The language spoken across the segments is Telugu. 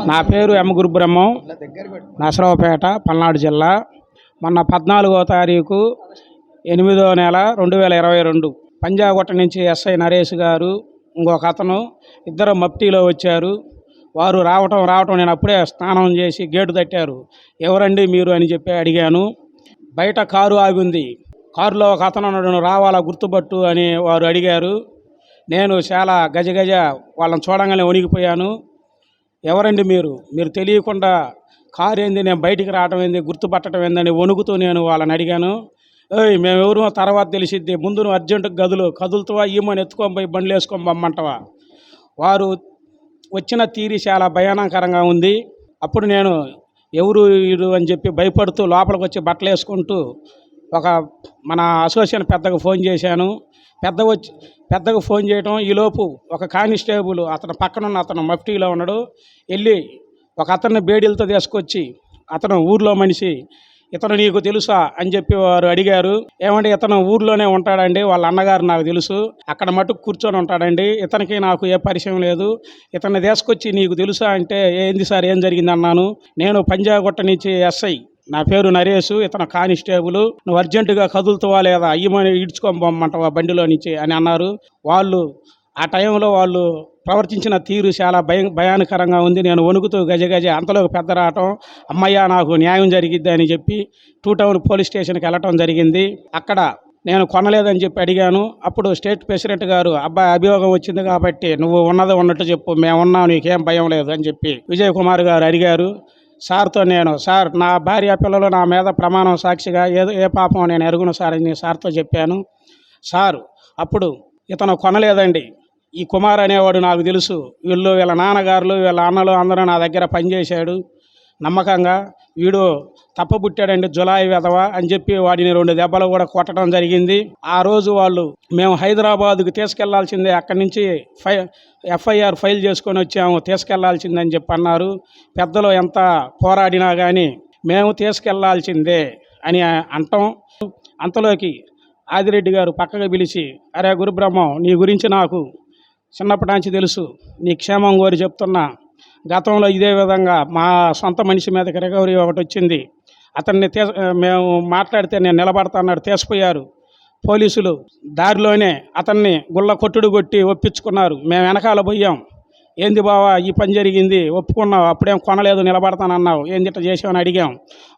నా పేరు ఎం గురుబ్రహ్మం, నసరావుపేట, పల్నాడు జిల్లా. మొన్న 14వ తారీఖు 8వ నెల 2022 పంజాగుట్ట నుంచి ఎస్ఐ నరేష్ గారు, ఇంకొక అతను ఇద్దరు మప్టీలో వచ్చారు. వారు రావటం నేను అప్పుడే స్నానం చేసి గేటు తట్టారు. ఎవరండి మీరు అని చెప్పి అడిగాను. బయట కారు ఆగింది, కారులో ఒక అతను ఉన్నాడు, రావాలా గుర్తుపట్టు అని వారు అడిగారు. నేను చాలా గజగజ వాళ్ళని చూడంగానే వణికిపోయాను. ఎవరండి మీరు తెలియకుండా కారు ఏంది, నేను బయటికి రావటం ఏంది, గుర్తుపట్టడం ఏందని వణుకుతూ నేను వాళ్ళని అడిగాను. మేమెవరో తర్వాత తెలిసిద్ది, ముందు నువ్వు అర్జెంటు కదులుతావా, ఈమని ఎత్తుకొని పోయి బండ్లు వేసుకొని పొమ్మంటావా. వారు వచ్చిన తీరి చాలా భయానకరంగా ఉంది. అప్పుడు నేను ఎవరు వీరు అని చెప్పి భయపడుతూ లోపలికి వచ్చి బట్టలు వేసుకుంటూ మన అసోసియేషన్ పెద్దకు ఫోన్ చేశాను. పెద్దకు ఫోన్ చేయటం, ఈలోపు ఒక కానిస్టేబుల్ అతను పక్కనున్న అతను మఫ్టీలో ఉన్నాడు, వెళ్ళి ఒక అతన్ని బేడీలతో తీసుకొచ్చి, అతను ఊర్లో మనిషి, ఇతను నీకు తెలుసా అని చెప్పి వారు అడిగారు. ఏమంటే ఇతను ఊర్లోనే ఉంటాడండి, వాళ్ళ అన్నగారు నాకు తెలుసు, అక్కడ మటుకు కూర్చొని ఉంటాడండి, ఇతనికి నాకు ఏ పరిచయం లేదు, ఇతన్ని తీసుకొచ్చి నీకు తెలుసా అంటే ఏంది సార్ ఏం జరిగింది అన్నాను. నేను పంజాగుట్ట నుంచి ఎస్ఐ, నా పేరు నరేష్, ఇతను కానిస్టేబుల్, నువ్వు అర్జెంటుగా కదులుతావా లేదా, అయ్యమని ఈడ్చుకొని పొమ్మంటావా బండిలో నుంచి అని అన్నారు. వాళ్ళు ఆ టైంలో వాళ్ళు ప్రవర్తించిన తీరు చాలా భయానకరంగా ఉంది. నేను వణుకుతూ గజగజ అంతలోకి పెద్ద రావటం, అమ్మయ్య నాకు న్యాయం జరిగిద్ది అని చెప్పి 2 టౌన్ పోలీస్ స్టేషన్కి వెళ్ళటం జరిగింది. అక్కడ నేను కొనలేదని చెప్పి అడిగాను. అప్పుడు స్టేట్ ప్రెసిడెంట్ గారు, అబ్బాయి అభియోగం వచ్చింది కాబట్టి నువ్వు ఉన్నది ఉన్నట్టు చెప్పు, మేమున్నాం, నీకేం భయం లేదు అని చెప్పి విజయ్ కుమార్ గారు అడిగారు. సార్తో నేను, సార్ నా భార్య పిల్లలు నా మీద ప్రమాణం సాక్షిగా ఏ పాపం నేను ఎరుగును సార్ అని సార్తో చెప్పాను. సార్ అప్పుడు ఇతను కొనలేదండి, ఈ కుమార్ అనేవాడు నాకు తెలుసు, వీళ్ళ నాన్నగారులు వీళ్ళ అన్నలు అందరూ నా దగ్గర పనిచేశాడు నమ్మకంగా, వీడు తప్పబుట్టాడండి జులాయి వెధవ అని చెప్పి వాడిని 2 దెబ్బలు కూడా కొట్టడం జరిగింది. ఆ రోజు మేము హైదరాబాద్కు తీసుకెళ్లాల్సిందే, అక్కడి నుంచి ఎఫ్ఐఆర్ ఫైల్ చేసుకొని వచ్చాము, తీసుకెళ్లాల్సిందని చెప్పి అన్నారు. పెద్దలు ఎంత పోరాడినా కానీ మేము తీసుకెళ్లాల్సిందే అని అంటాం. అంతలోకి ఆదిరెడ్డి గారు పక్కగా పిలిచి, అరే గురుబ్రహ్మం, నీ గురించి నాకు చిన్నప్పటి నుంచి తెలుసు, నీ క్షేమం కోరి చెప్తున్నా, గతంలో ఇదే విధంగా మా సొంత మనిషి మీదకి రికవరీ ఒకటి వచ్చింది, అతన్ని మేము మాట్లాడితే నేను నిలబడతాన్నాడు, తీసిపోయారు పోలీసులు. దారిలోనే అతన్ని గుళ్ళ కొట్టుడు కొట్టి ఒప్పించుకున్నారు. మేము వెనకాల పోయాం, ఏంది బావా ఈ పని జరిగింది, ఒప్పుకున్నావు, అప్పుడేం కొనలేదు నిలబడతానన్నావు, ఏంది ఇట్లా చేసామని అడిగాం.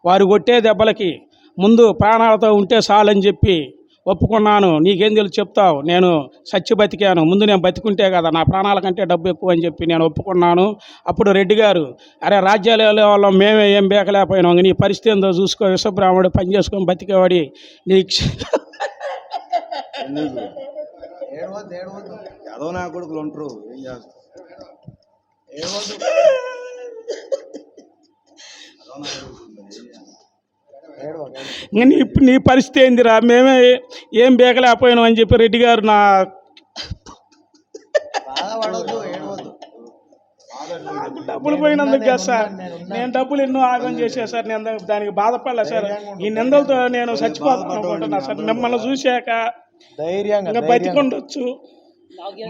వారు కొట్టే దెబ్బలకి ముందు ప్రాణాలతో ఉంటే చాలని చెప్పి ఒప్పుకున్నాను, నీకేం తెలుసు చెప్తావు, నేను సచ్చి బతికాను, ముందు నేను బతికుంటే కదా నా ప్రాణాల కంటే డబ్బు ఎక్కువ అని చెప్పి నేను ఒప్పుకున్నాను. అప్పుడు రెడ్డి గారు, అరే రాజ్యాలు వెళ్ళే వాళ్ళం మేమే ఏం బేకలేకపోయినాం, నీ పరిస్థితి ఏందో చూసుకో, విశ్వబ్రాహ్మణుడు పని చేసుకొని బతికేవాడి నీ నా కొడుకులు ఉంటారు ఇప్పుడు నీ పరిస్థితి ఏందిరా, మేమే ఏం బేకలేకపోయినాం అని చెప్పి రెడ్డి గారు నా డబ్బులు పోయినందుకు కదా సార్, నేను డబ్బులు ఎన్నో ఆగం చేశా సార్, నేను దానికి బాధపడలే సార్, ఈ నిందలతో నేను చచ్చిపోతాను అనుకుంటున్నా సార్. మిమ్మల్ని చూశాక ఇంకా బతికొండొచ్చు,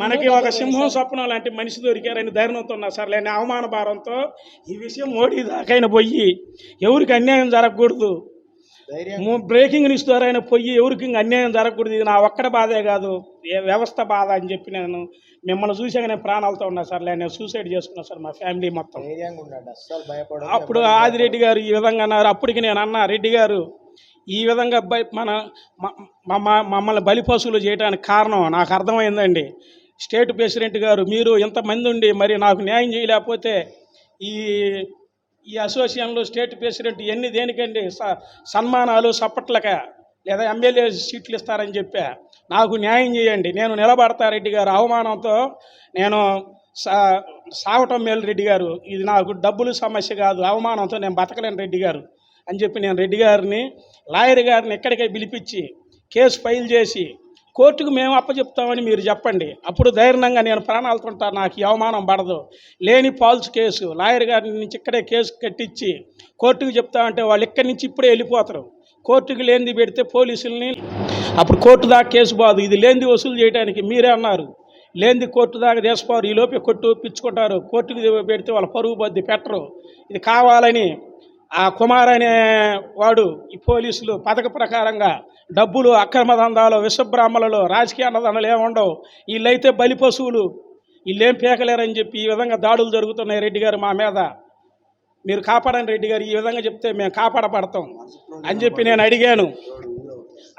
మనకి ఒక సింహం స్వప్నం లాంటి మనిషి దొరికారని ధైర్యంతో ఉన్నా సార్. లేని అవమాన భారంతో ఈ విషయం మోడీ దాకైనా పోయి ఎవరికి అన్యాయం జరగకూడదు, బ్రేకింగ్ న్యూస్ ద్వారా అయినా పోయి ఎవరికి అన్యాయం జరగకూడదు, ఇది నా ఒక్కడి బాధే కాదు వ్యవస్థ బాధ అని చెప్పి నేను మిమ్మల్ని చూసాక నేను ప్రాణాలతో ఉన్నా సార్. నేను సూసైడ్ చేసుకున్నా సార్, మా ఫ్యామిలీ మొత్తం. అప్పుడు ఆదిరెడ్డి గారు ఈ విధంగా అన్నారు. అప్పటికి నేను అన్నా, రెడ్డి గారు ఈ విధంగా మమ్మల్ని బలిపశువులు చేయడానికి కారణం నాకు అర్థమైందండి. స్టేట్ ప్రెసిడెంట్ గారు, మీరు ఇంతమంది ఉండి మరి నాకు న్యాయం చేయలేకపోతే ఈ అసోసియేషన్లో స్టేట్ ప్రెసిడెంట్ ఎన్ని దేనికండి, సన్మానాలు సప్పట్లక లేదా ఎమ్మెల్యే సీట్లు ఇస్తారని చెప్పా, నాకు న్యాయం చేయండి, నేను నిలబడతా రెడ్డి గారు, అవమానంతో నేను సావటం మేలు రెడ్డి గారు, ఇది నాకు డబ్బులు సమస్య కాదు, అవమానంతో నేను బతకలేను రెడ్డి గారు అని చెప్పి నేను రెడ్డి గారిని, లాయర్ గారిని ఎక్కడికే పిలిపించి కేసు ఫైల్ చేసి కోర్టుకు మేము అప్పచెప్తామని మీరు చెప్పండి, అప్పుడు ధైర్యంగా నేను ప్రాణాలతో ఉంటాను, నాకు ఈ అవమానం పడదు. లేని ఫాల్స్ కేసు లాయర్ గారి నుంచి ఇక్కడే కేసు కట్టించి కోర్టుకు చెప్తామంటే వాళ్ళు ఇక్కడి నుంచి ఇప్పుడే వెళ్ళిపోతారు. కోర్టుకు లేనిది పెడితే పోలీసుల్ని అప్పుడు కోర్టు దాకా కేసు బాదు, ఇది లేనిది వసూలు చేయడానికి మీరే అన్నారు. లేనిది కోర్టు దాకా తీసుకోరు, ఈ లోపే కొట్టు ఒప్పించుకుంటారు, కోర్టుకి పెడితే వాళ్ళ పరుగు బద్ది పెట్టరు. ఇది కావాలని ఆ కుమార్ అనే వాడు ఈ పోలీసులు పథక ప్రకారంగా డబ్బులు, అక్రమ దందాలు, విషబ్రాహ్మణులు, రాజకీయ అన్నదానాలు ఏముండవు, వీళ్ళైతే బలి పశువులు, వీళ్ళేం పీకలేరని చెప్పి ఈ విధంగా దాడులు జరుగుతున్నాయి. రెడ్డి గారు మా మీద మీరు కాపాడండి రెడ్డి గారు, ఈ విధంగా చెప్తే మేము కాపాడపడతాం అని చెప్పి నేను అడిగాను.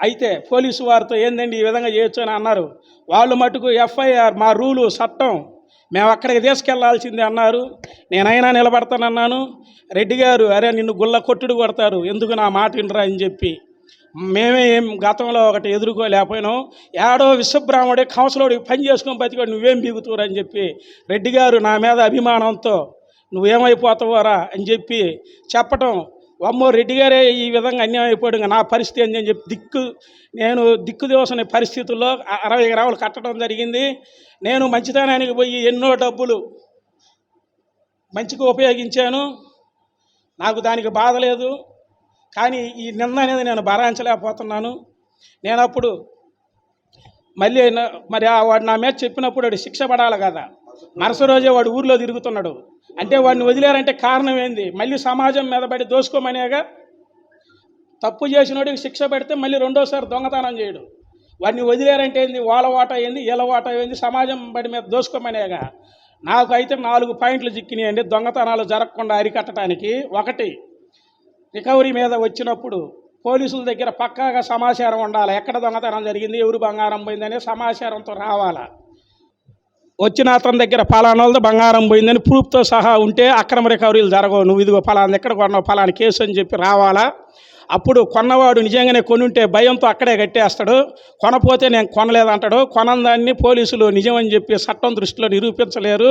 అయితే పోలీసు వారితో ఏందండి ఈ విధంగా చేయొచ్చు అని అన్నారు. వాళ్ళు మటుకు ఎఫ్ఐఆర్ మా రూలు చట్టం మేము అక్కడికి తీసుకెళ్లాల్సిందే అన్నారు. నేనైనా నిలబడతానన్నాను. రెడ్డి గారు అరే నిన్ను గుళ్ళ కొట్టుడు కొడతారు, ఎందుకు నా మాట వినరా అని చెప్పి మేమే ఏం గతంలో ఒకటి ఎదుర్కోలేకపోయినాం. ఏడో విశ్వబ్రాహ్మణుడే కౌన్సిలర్డికి పని చేసుకొని బతికాడు, నువ్వేం బీగుతారు అని చెప్పి రెడ్డి గారు నా మీద అభిమానంతో నువ్వేమైపోతావోరా అని చెప్పి చెప్పటం, అమ్మో రెడ్డి గారే ఈ విధంగా అన్యాయం అయిపోయాడు, ఇంకా నా పరిస్థితి అని చెప్పి నేను దిక్కు దివసని పరిస్థితుల్లో 60 గ్రాములు కట్టడం జరిగింది. నేను మంచితనానికి పోయి ఎన్నో డబ్బులు మంచిగా ఉపయోగించాను, నాకు దానికి బాధ లేదు. కానీ ఈ నింద అనేది నేను భరించలేకపోతున్నాను. నేను అప్పుడు మళ్ళీ మరి వాడు నా మీద చెప్పినప్పుడు వాడు శిక్ష పడాలి కదా, మరుస రోజే వాడు ఊర్లో తిరుగుతున్నాడు అంటే వాడిని వదిలేరంటే కారణం ఏంది? మళ్ళీ సమాజం మీద పడి దోసుకోమనేగా. తప్పు చేసినోడికి శిక్ష పెడితే మళ్ళీ రెండోసారి దొంగతనం చేయడు. వాడిని వదిలేరంటే ఏంది? వాళ్ళ వాటా ఏంది, వీళ్ళ వాటా ఏంది, సమాజం బడి మీద దోసుకోమనేగా. నాకు అయితే 4 పాయింట్లు చిక్కినాయండి దొంగతనాలు జరగకుండా అరికట్టడానికి. ఒకటి, రికవరీ మీద వచ్చినప్పుడు పోలీసుల దగ్గర పక్కాగా సమాచారం ఉండాలి, ఎక్కడ దొంగతనం జరిగింది, ఎవరు బంగారం పోయిందనే సమాచారంతో రావాలా. వచ్చిన అతని దగ్గర ఫలానా వాళ్ళది బంగారం పోయిందని ప్రూఫ్తో సహా ఉంటే అక్రమ రికవరీలు జరగవు. నువ్వు ఇదిగో ఫలానా ఎక్కడ కొన్నావు, ఫలానా కేసు అని చెప్పి రావాలా. అప్పుడు కొన్నవాడు నిజంగానే కొనుంటే భయంతో అక్కడే కట్టేస్తాడు, కొనపోతే నేను కొనలేదంటాడు. కొనందాన్ని పోలీసులు నిజమని చెప్పి చట్టం దృష్టిలో నిరూపించలేరు.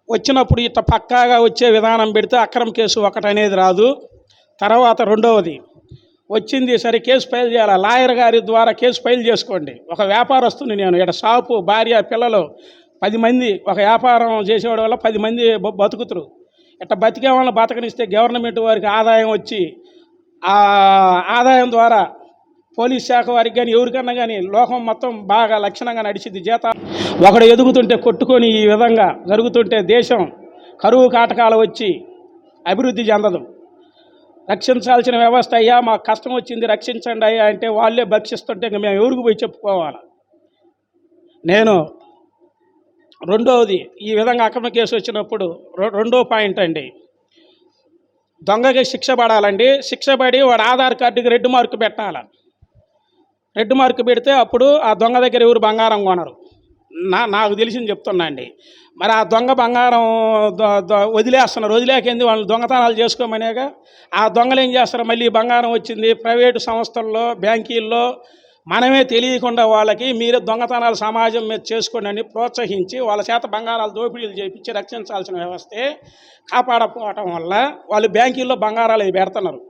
వచ్చినప్పుడు ఇట్లా పక్కాగా వచ్చే విధానం పెడితే అక్రమ కేసు ఒకటి అనేది రాదు. తర్వాత రెండవది వచ్చింది సరే కేసు ఫైల్ చేయాలి, లాయర్ గారి ద్వారా కేసు ఫైల్ చేసుకోండి. ఒక వ్యాపారస్తుని నేను ఇక్కడ షాపు, భార్య, పిల్లలు 10 మంది, ఒక వ్యాపారం చేసేవాడి వల్ల 10 మంది బతుకుతురు. ఇట్లా బతికే వాళ్ళని బతకనిస్తే గవర్నమెంట్ వారికి ఆదాయం వచ్చి ఆ ఆదాయం ద్వారా పోలీస్ శాఖ వారికి కానీ ఎవరికన్నా కానీ లోకం మొత్తం బాగా లక్షణంగా నడిచింది. ఒకడు ఎదుగుతుంటే కొట్టుకొని ఈ విధంగా జరుగుతుంటే దేశం కరువు కాటకాలు వచ్చి అభివృద్ధి చెందదు. రక్షించాల్సిన వ్యవస్థ అయ్యా మాకు కష్టం వచ్చింది రక్షించండి అయ్యా అంటే వాళ్ళే భక్షిస్తుంటే ఇంకా మేము ఎవరికి పోయి చెప్పుకోవాలి. నేను రెండవది ఈ విధంగా అక్రమ కేసు వచ్చినప్పుడు రెండో పాయింట్ అండి, దొంగకి శిక్ష పడాలండి. శిక్ష పడి వాడు ఆధార్ కార్డుకి రెడ్ మార్కు పెట్టాలి. రెడ్ మార్కు పెడితే అప్పుడు ఆ దొంగ దగ్గర ఎవరు బంగారం కొనరు. నాకు తెలిసింది చెప్తున్నా అండి. మరి ఆ దొంగ బంగారం వదిలేస్తున్నారు, వదిలేకేంది వాళ్ళు దొంగతనాలు చేసుకోమనేగా. ఆ దొంగలు ఏం చేస్తారు, మళ్ళీ బంగారం వచ్చింది ప్రైవేటు సంస్థల్లో, బ్యాంకీల్లో మనమే తెలియకుండా వాళ్ళకి మీరే దొంగతనాలు సమాజం మీద చేసుకోండి అని ప్రోత్సహించి వాళ్ళ చేత బంగారాలు దోపిడీలు చేయించి రక్షించాల్సిన వ్యవస్థే కాపాడకపోవటం వల్ల వాళ్ళు బ్యాంకీల్లో బంగారాలు అవి పెడుతున్నారు.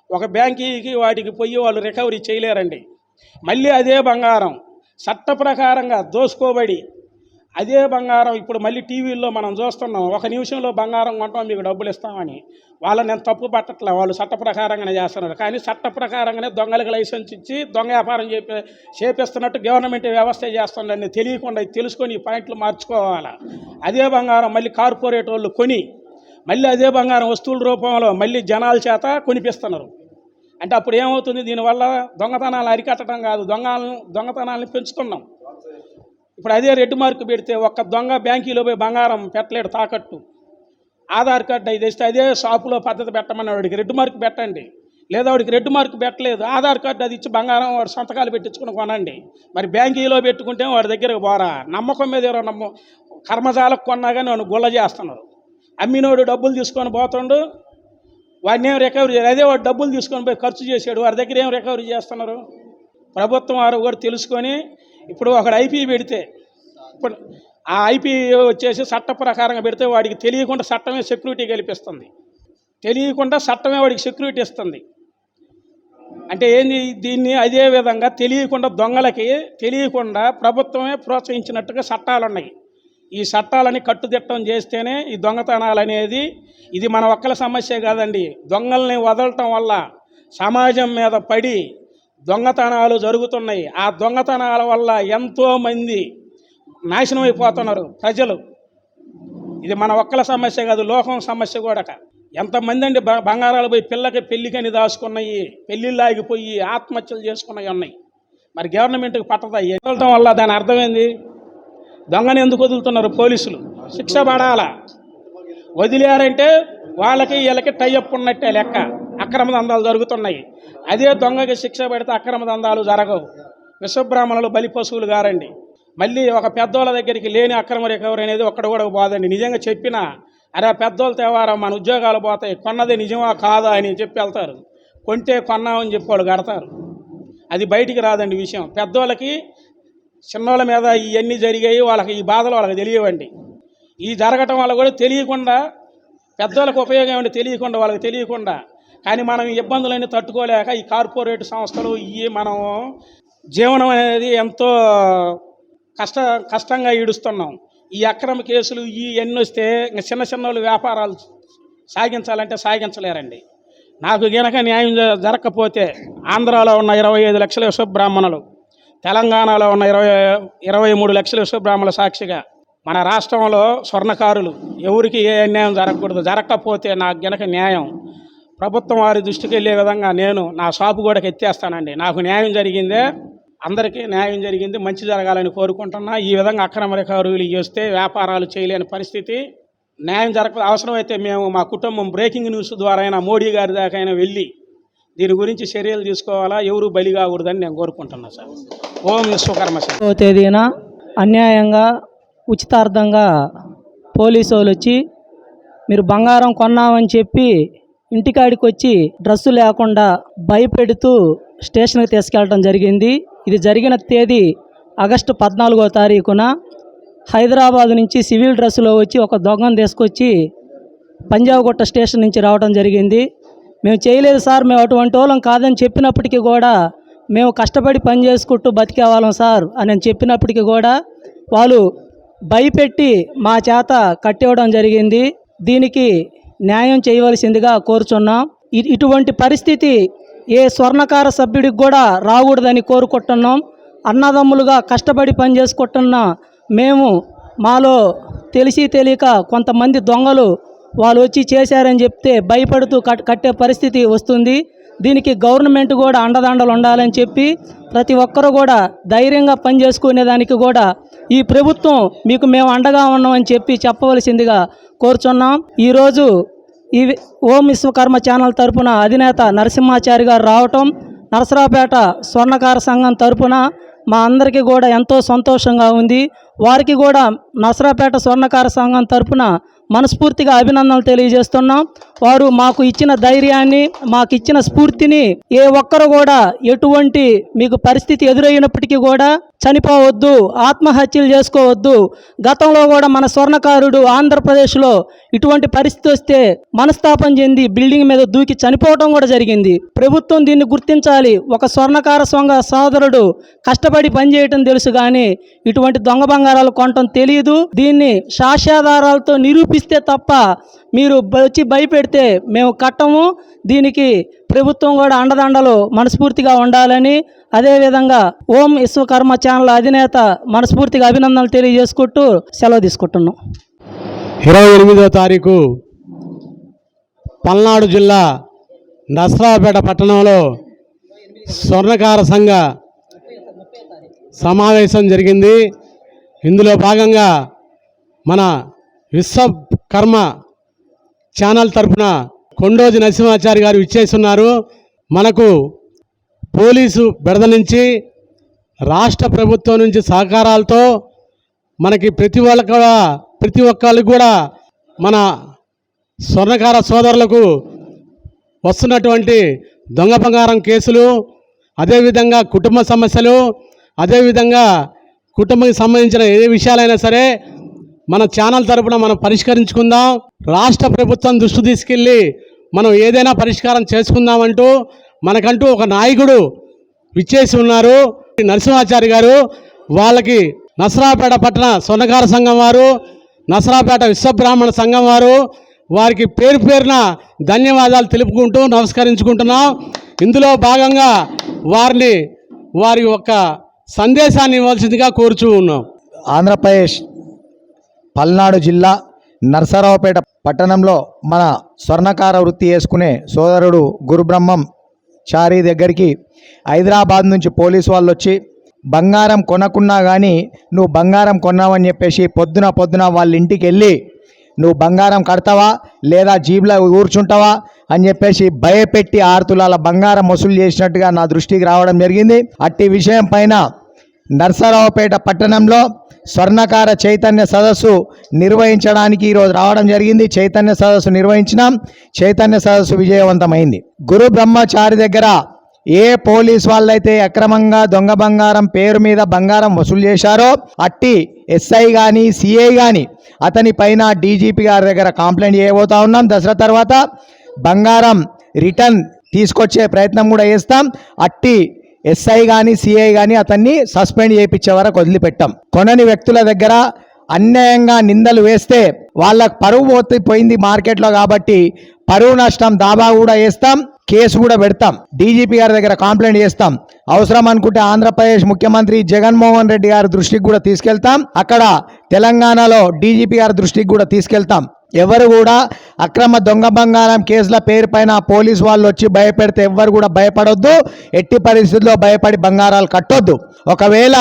ఒక బ్యాంకీకి వాటికి పోయి వాళ్ళు రికవరీ చేయలేరండి. మళ్ళీ అదే బంగారం చట్ట ప్రకారంగా దోసుకోబడి అదే బంగారం ఇప్పుడు మళ్ళీ టీవీల్లో మనం చూస్తున్నాం, 1 నిమిషంలో బంగారం కొంటాం మీకు డబ్బులు ఇస్తామని. వాళ్ళని నేను తప్పు పట్టట్లే, వాళ్ళు చట్ట ప్రకారంగానే చేస్తున్నారు. కానీ చట్ట ప్రకారంగానే దొంగలకు లైసెన్స్ ఇచ్చి దొంగ వ్యాపారం చేపిస్తున్నట్టు గవర్నమెంట్ వ్యవస్థ చేస్తుందని తెలియకుండా తెలుసుకొని ఈ పాయింట్లు మార్చుకోవాలి. అదే బంగారం మళ్ళీ కార్పొరేట్ వాళ్ళు కొని మళ్ళీ అదే బంగారం వస్తువుల రూపంలో మళ్ళీ జనాల చేత కొనిపిస్తున్నారు. అంటే అప్పుడు ఏమవుతుంది, దీనివల్ల దొంగతనాలు అరికట్టడం కాదు, దొంగతనాలను పెంచుతున్నాం. ఇప్పుడు అదే రెడ్ మార్కు పెడితే ఒక్క దొంగ బ్యాంకీలో పోయి బంగారం పెట్టలేడు తాకట్టు. ఆధార్ కార్డు అది తెస్తే అదే షాపులో పద్ధతి పెట్టమని వాడికి రెడ్ మార్కు పెట్టండి. లేదా వాడికి రెడ్ మార్కు పెట్టలేదు, ఆధార్ కార్డు అది ఇచ్చి బంగారం వాడు సంతకాలు పెట్టించుకుని కొనండి. మరి బ్యాంకీలో పెట్టుకుంటే వాడి దగ్గరకు పోరా, నమ్మకం మీద ఎవరో కర్మజాలకు కొన్నా కానీ వాడిని గుల్ల చేస్తున్నారు. అమ్మినోడు డబ్బులు తీసుకొని పోతుండు, వాడిని ఏం రికవరీ చేయాలి. అదే వాడు డబ్బులు తీసుకొని పోయి ఖర్చు చేసాడు, వాడి దగ్గర ఏం రికవరీ చేస్తున్నారు. ప్రభుత్వం వారు కూడా తెలుసుకొని ఇప్పుడు ఒకడు ఐపీ పెడితే ఇప్పుడు ఆ ఐపీ వచ్చేసి చట్ట ప్రకారంగా పెడితే వాడికి తెలియకుండా చట్టమే సెక్యూరిటీ కల్పిస్తుంది, తెలియకుండా చట్టమే వాడికి సెక్యూరిటీ ఇస్తుంది. అంటే ఏంది, దీన్ని అదే విధంగా తెలియకుండా దొంగలకి తెలియకుండా ప్రభుత్వమే ప్రోత్సహించినట్టుగా చట్టాలు ఉన్నాయి. ఈ చట్టాలని కట్టుదిట్టం చేస్తేనే ఈ దొంగతనాలు అనేది, ఇది మన ఒక్కల సమస్య కాదండి, దొంగల్ని వదలటం వల్ల సమాజం మీద పడి దొంగతనాలు జరుగుతున్నాయి. ఆ దొంగతనాల వల్ల ఎంతోమంది నాశనం అయిపోతున్నారు ప్రజలు. ఇది మన ఒక్కల సమస్య కాదు, లోకం సమస్య కూడా. ఎంతమంది అండి బంగారాలు పోయి పిల్లకి పెళ్ళికని దాచుకున్నాయి, పెళ్ళిళ్ళు ఆగిపోయి ఆత్మహత్యలు చేసుకున్నవి ఉన్నాయి. మరి గవర్నమెంట్కి పట్టదా? వదలటం వల్ల దాని అర్థమైంది, దొంగని ఎందుకు వదులుతున్నారు పోలీసులు? శిక్ష పడాలా. వదిలేరంటే వాళ్ళకి వీళ్ళకి టైఅప్ ఉన్నట్టే లెక్క. అక్రమ దందాలు జరుగుతున్నాయి. అదే దొంగకి శిక్ష పెడితే అక్రమ దందాలు జరగవు. విశ్వబ్రాహ్మణులు బలి పశువులు గారండి. మళ్ళీ ఒక పెద్దోళ్ళ దగ్గరికి లేని అక్రమ రికవరీ అనేది ఒక్కడ కూడా పోదండి. నిజంగా చెప్పినా అరే పెద్దోళ్ళు తేవారా మన ఉద్యోగాలు పోతాయి, కొన్నది నిజమా కాదా అని చెప్పి వెళ్తారు. కొంటే కొన్నామని చెప్పి వాళ్ళు కడతారు. అది బయటికి రాదండి విషయం. పెద్దోళ్ళకి చిన్నోళ్ళ మీద ఇవన్నీ జరిగాయి, వాళ్ళకి ఈ బాధలు వాళ్ళకి తెలియవండి. ఈ జరగటం వల్ల కూడా తెలియకుండా పెద్దోళ్ళకి ఉపయోగం ఏమంటే తెలియకుండా వాళ్ళకి తెలియకుండా. కానీ మనం ఈ ఇబ్బందులన్నీ తట్టుకోలేక ఈ కార్పొరేట్ సంస్థలు మనం జీవనం అనేది ఎంతో కష్టంగా ఈడుస్తున్నాం. ఈ అక్రమ కేసులు ఎన్ని వస్తే ఇంకా చిన్న చిన్న వాళ్ళు వ్యాపారాలు సాగించాలంటే సాగించలేరండి. నాకు గనక న్యాయం జరగకపోతే ఆంధ్రాలో ఉన్న 25 లక్షల విశ్వబ్రాహ్మణులు, తెలంగాణలో ఉన్న 23 లక్షల విశ్వబ్రాహ్మణుల సాక్షిగా మన రాష్ట్రంలో స్వర్ణకారులు ఎవరికి ఏ అన్యాయం జరగకూడదు. జరగకపోతే నాకు గనక న్యాయం ప్రభుత్వం వారి దృష్టికి వెళ్ళే విధంగా నేను నా షాపు కూడా ఎత్తేస్తానండి. నాకు న్యాయం జరిగిందే, అందరికీ న్యాయం జరిగింది, మంచి జరగాలని కోరుకుంటున్నా. ఈ విధంగా అక్రమ రికవరీలు చేస్తే వ్యాపారాలు చేయలేని పరిస్థితి. న్యాయం అవసరమైతే మేము మా కుటుంబం బ్రేకింగ్ న్యూస్ ద్వారా అయినా మోడీ గారి దాకా అయినా వెళ్ళి దీని గురించి చర్యలు తీసుకోవాలా, ఎవరు బలి కాకూడదని నేను కోరుకుంటున్నా సార్. ఓం విశ్వకర్మ సార్. తేదీన అన్యాయంగా ఉచితార్థంగా పోలీసు వాళ్ళు వచ్చి మీరు బంగారం కొన్నామని చెప్పి ఇంటికాడికి వచ్చి డ్రెస్సు లేకుండా భయపెడుతూ స్టేషన్కి తీసుకెళ్ళడం జరిగింది. ఇది జరిగిన తేదీ ఆగస్టు 14వ తారీఖున హైదరాబాద్ నుంచి సివిల్ డ్రెస్సులో వచ్చి ఒక దొంగను తీసుకొచ్చి పంజాగుట్ట స్టేషన్ నుంచి రావడం జరిగింది. మేము చేయలేదు సార్, మేము అటువంటి వాళ్ళం కాదని చెప్పినప్పటికీ కూడా, మేము కష్టపడి పని చేసుకుంటూ బతికే వాళ్ళం సార్ అని చెప్పినప్పటికీ కూడా వాళ్ళు భయపెట్టి మా చేత కట్టివ్వడం జరిగింది. దీనికి న్యాయం చేయవలసిందిగా కోరుచున్నాం. ఇటువంటి పరిస్థితి ఏ స్వర్ణకార సభ్యుడికి కూడా రాకూడదని కోరుకుంటున్నాం. అన్నదమ్ములుగా కష్టపడి పని చేసుకుంటున్న మేము, మాలో తెలిసి తెలియక కొంతమంది దొంగలు వాళ్ళు వచ్చి చేశారని చెప్తే భయపడుతూ కట్టే పరిస్థితి వస్తుంది. దీనికి గవర్నమెంట్ కూడా అండదండలు ఉండాలని చెప్పి ప్రతి ఒక్కరూ కూడా ధైర్యంగా పని చేసుకునేదానికి కూడా ఈ ప్రభుత్వం మీకు మేము అండగా ఉన్నామని చెప్పి చెప్పవలసిందిగా కోరుచున్నాం. ఈరోజు ఈ ఓం విశ్వకర్మ ఛానల్ తరపున అధినేత నరసింహాచారి గారు రావటం, నరసరావుపేట స్వర్ణకార సంఘం తరపున మా అందరికీ కూడా ఎంతో సంతోషంగా ఉంది. వారికి కూడా నరసరావుపేట స్వర్ణకార సంఘం తరపున మనస్ఫూర్తిగా అభినందనలు తెలియజేస్తున్నాం. వారు మాకు ఇచ్చిన ధైర్యాన్ని, మాకు ఇచ్చిన స్ఫూర్తిని ఏ ఒక్కరు కూడా ఎటువంటి మీకు పరిస్థితి ఎదురైనప్పటికీ కూడా చనిపోవద్దు, ఆత్మహత్యలు చేసుకోవద్దు. గతంలో కూడా మన స్వర్ణకారుడు ఆంధ్రప్రదేశ్లో ఇటువంటి పరిస్థితి వస్తే మనస్తాపం చెంది బిల్డింగ్ మీద దూకి చనిపోవడం కూడా జరిగింది. ప్రభుత్వం దీన్ని గుర్తించాలి. ఒక స్వర్ణకార సంఘ సోదరుడు కష్టపడి పనిచేయటం తెలుసు కానీ ఇటువంటి దొంగ బంగారాలు కొనటం తెలియదు. దీన్ని సాక్ష్యాధారాలతో నిరూపిస్తే తప్ప మీరు వచ్చి భయపెడితే మేము కట్టము. దీనికి ప్రభుత్వం కూడా అండదండలు మనస్ఫూర్తిగా ఉండాలని, అదేవిధంగా ఓం విశ్వకర్మ ఛానల్ అధినేత మనస్ఫూర్తిగా అభినందనలు తెలియజేసుకుంటూ సెలవు తీసుకుంటున్నాం. 28వ తారీఖు పల్నాడు జిల్లా నరసరావుపేట పట్టణంలో స్వర్ణకార సంఘ సమావేశం జరిగింది. ఇందులో భాగంగా మన విశ్వకర్మ ఛానల్ తరఫున కొండోజి నరసింహాచారి గారు ఇచ్చేస్తున్నారు. మనకు పోలీసు బెడద నుంచి, రాష్ట్ర ప్రభుత్వం నుంచి సహకారాలతో మనకి ప్రతి ఒక్కరికి కూడా మన స్వర్ణకార సోదరులకు వస్తున్నటువంటి దొంగ బంగారం కేసులు, అదేవిధంగా కుటుంబ సమస్యలు, అదేవిధంగా కుటుంబానికి సంబంధించిన ఏ విషయాలైనా సరే మన ఛానల్ తరపున మనం పరిష్కరించుకుందాం. రాష్ట్ర ప్రభుత్వం దృష్టి తీసుకెళ్ళి మనం ఏదైనా పరిష్కారం చేసుకుందామంటూ మనకంటూ ఒక నాయకుడు విచ్చేసి ఉన్నారు, నరసింహాచారి గారు. వాళ్ళకి నరసరావుపేట పట్టణ స్వర్ణకార సంఘం వారు, నరసరావుపేట విశ్వబ్రాహ్మణ సంఘం వారు వారికి పేరు పేరున ధన్యవాదాలు తెలుపుకుంటూ నమస్కరించుకుంటున్నాం. ఇందులో భాగంగా వారి యొక్క సందేశాన్ని ఇవ్వాల్సిందిగా కోరుచూ ఉన్నాం. ఆంధ్రప్రదేశ్ పల్నాడు జిల్లా నరసరావుపేట పట్టణంలో మన స్వర్ణకార వృత్తి చేసుకునే సోదరుడు గురుబ్రహ్మం చారి దగ్గరికి హైదరాబాద్ నుంచి పోలీసు వాళ్ళు వచ్చి బంగారం కొనకున్నా కానీ నువ్వు బంగారం కొన్నావని చెప్పేసి పొద్దున వాళ్ళ ఇంటికి వెళ్ళి నువ్వు బంగారం కడతావా లేదా జీబ్లో కూర్చుంటావా అని చెప్పేసి భయపెట్టి 6 తులాల బంగారం వసూలు చేసినట్టుగా నా దృష్టికి రావడం జరిగింది. అట్టి విషయం పైన నరసరావుపేట పట్టణంలో స్వర్ణకార చైతన్య సదస్సు నిర్వహించడానికి ఈరోజు రావడం జరిగింది. చైతన్య సదస్సు నిర్వహించినాం. చైతన్య సదస్సు విజయవంతమైంది. గురు బ్రహ్మచారి దగ్గర ఏ పోలీస్ వాళ్ళైతే అక్రమంగా దొంగ బంగారం పేరు మీద బంగారం వసూలు చేశారో అట్టి ఎస్ఐ కానీ సిఐ కానీ అతని పైన డీజీపీ గారి దగ్గర కంప్లైంట్ చేయబోతా ఉన్నాం. దసరా తర్వాత బంగారం రిటర్న్ తీసుకొచ్చే ప్రయత్నం కూడా చేస్తాం. అట్టి ఎస్ఐ కానీ సిఐ కానీ అతన్ని సస్పెండ్ చేయించే వరకు వదిలిపెట్టాం. కొనని వ్యక్తుల దగ్గర అన్యాయంగా నిందలు వేస్తే వాళ్ళకు పరువు పోయింది మార్కెట్లో కాబట్టి పరువు నష్టం దాబా కూడా వేస్తాం, కేసు కూడా పెడతాం. డీజీపీ గారి దగ్గర కంప్లైంట్ చేస్తాం. అవసరం అనుకుంటే ఆంధ్రప్రదేశ్ ముఖ్యమంత్రి జగన్మోహన్ రెడ్డి గారి దృష్టికి కూడా తీసుకెళ్తాం. అక్కడ తెలంగాణలో డీజీపీ గారి దృష్టికి కూడా తీసుకెళ్తాం. ఎవరు కూడా అక్రమ దొంగ బంగారం కేసుల పేరు పైన పోలీసు వాళ్ళు వచ్చి భయపెడితే ఎవ్వరు కూడా భయపడొద్దు. ఎట్టి పరిస్థితుల్లో భయపడి బంగారాలు కట్టొద్దు. ఒకవేళ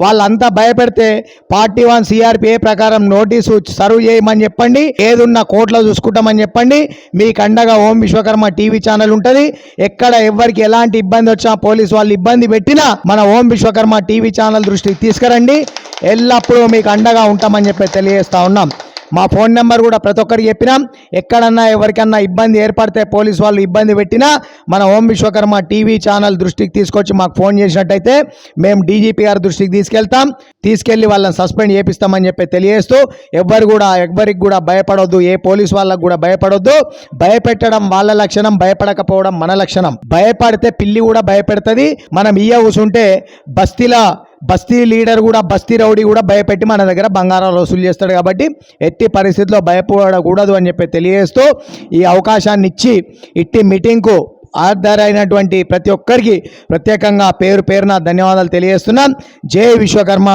వాళ్ళంతా భయపెడితే 41 CRPA ప్రకారం నోటీసు సర్వ్ చేయమని చెప్పండి. ఏదున్నా కోర్టులో చూసుకుంటామని చెప్పండి. మీకు అండగా ఓం విశ్వకర్మ టీవీ ఛానల్ ఉంటుంది. ఎక్కడ ఎవరికి ఎలాంటి ఇబ్బంది వచ్చినా పోలీసు వాళ్ళు ఇబ్బంది పెట్టినా మన ఓం విశ్వకర్మ టీవీ ఛానల్ దృష్టికి తీసుకురండి. ఎల్లప్పుడూ మీకు అండగా ఉంటామని చెప్పి తెలియజేస్తా ఉన్నాం. మా ఫోన్ నెంబర్ కూడా ప్రతి ఒక్కరికి చెప్పినాం. ఎక్కడన్నా ఎవరికన్నా ఇబ్బంది ఏర్పడితే పోలీసు వాళ్ళు ఇబ్బంది పెట్టినా మన ఓం విశ్వకర్మ టీవీ ఛానల్ దృష్టికి తీసుకొచ్చి మాకు ఫోన్ చేసినట్టయితే మేము డీజీపీ గారి దృష్టికి తీసుకెళ్ళి వాళ్ళని సస్పెండ్ చేపిస్తామని చెప్పి తెలియజేస్తూ ఎవరికి కూడా భయపడొద్దు. ఏ పోలీసు వాళ్ళకు కూడా భయపడొద్దు. భయపెట్టడం వాళ్ళ లక్షణం, భయపడకపోవడం మన లక్షణం. భయపడితే పిల్లి కూడా భయపెడుతుంది. మనం కూసుంటే బస్తీ లీడర్ కూడా బస్తీ రౌడీ కూడా భయపెట్టి మన దగ్గర బంగారాలు వసూలు చేస్తాడు. కాబట్టి ఎట్టి పరిస్థితిలో భయపడకూడదు అని చెప్పి తెలియజేస్తూ ఈ అవకాశాన్ని ఇచ్చి ఇట్టి మీటింగ్కు హాజరైనటువంటి ప్రతి ఒక్కరికి ప్రత్యేకంగా పేరున ధన్యవాదాలు తెలియజేస్తున్నాం. జై విశ్వకర్మ.